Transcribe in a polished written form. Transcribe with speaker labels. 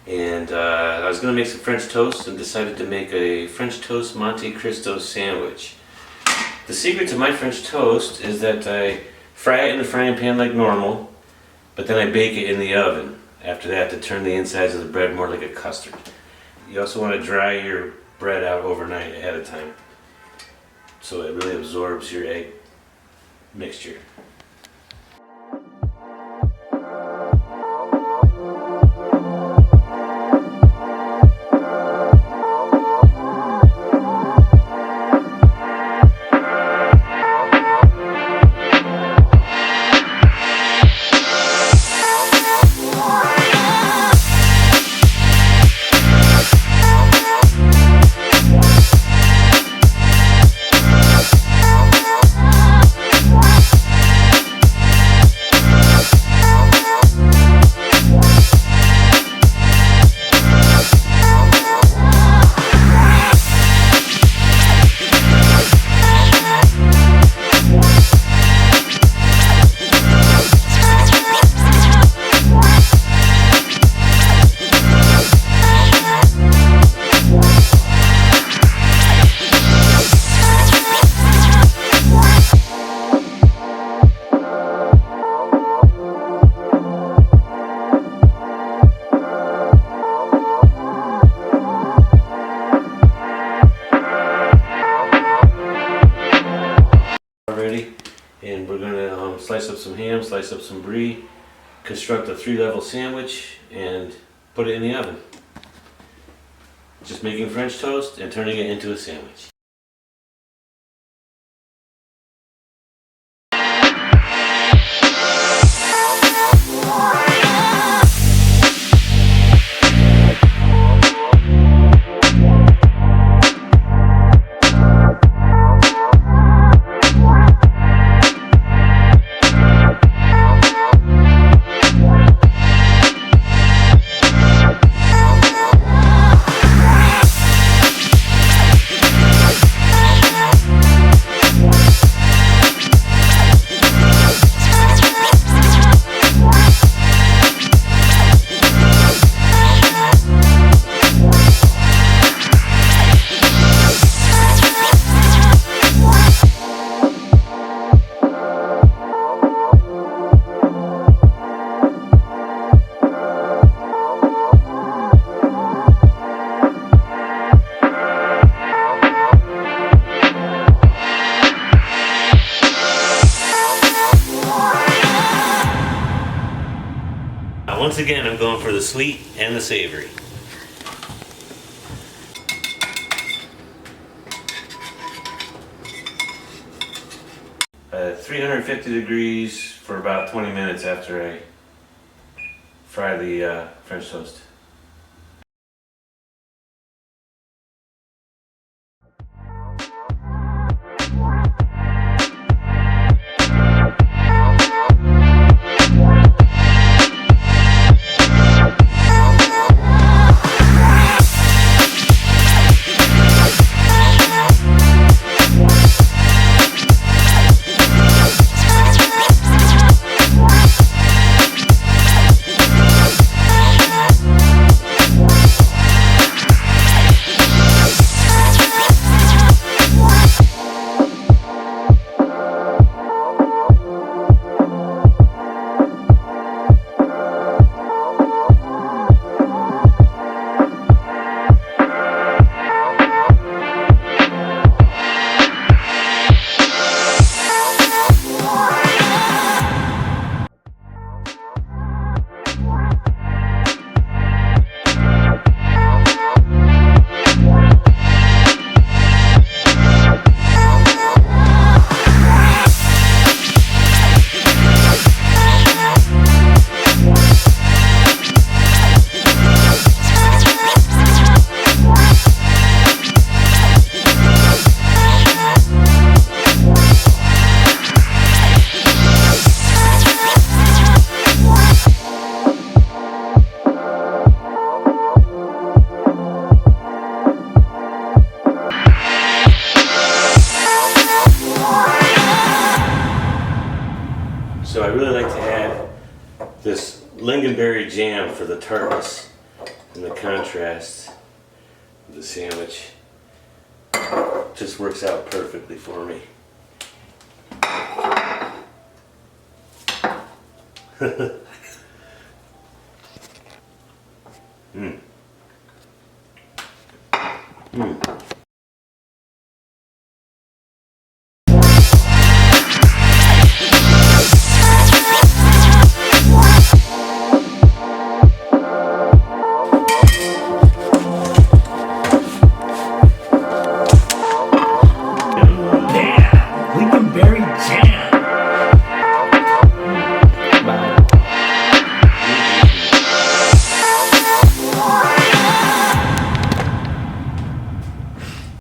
Speaker 1: And I was going to make some French toast and decided to make a French toast Monte Cristo sandwich. The secret to my French toast is that I fry it in the frying pan like normal, but then I bake it in the oven after that to turn the insides of the bread more like a custard. You also want to dry your bread out overnight ahead of time so it really absorbs your egg mixture. Already, and we're going to slice up some ham, slice up some brie, construct a 3-level sandwich, and put it in the oven. Just making French toast and turning it into a sandwich. Once again, I'm going for the sweet and the savory. At 350 degrees for about 20 minutes after I fry the French toast. So I really like to add this lingonberry jam for the tartness. And the contrast of the sandwich just works out perfectly for me. Mm. Mm.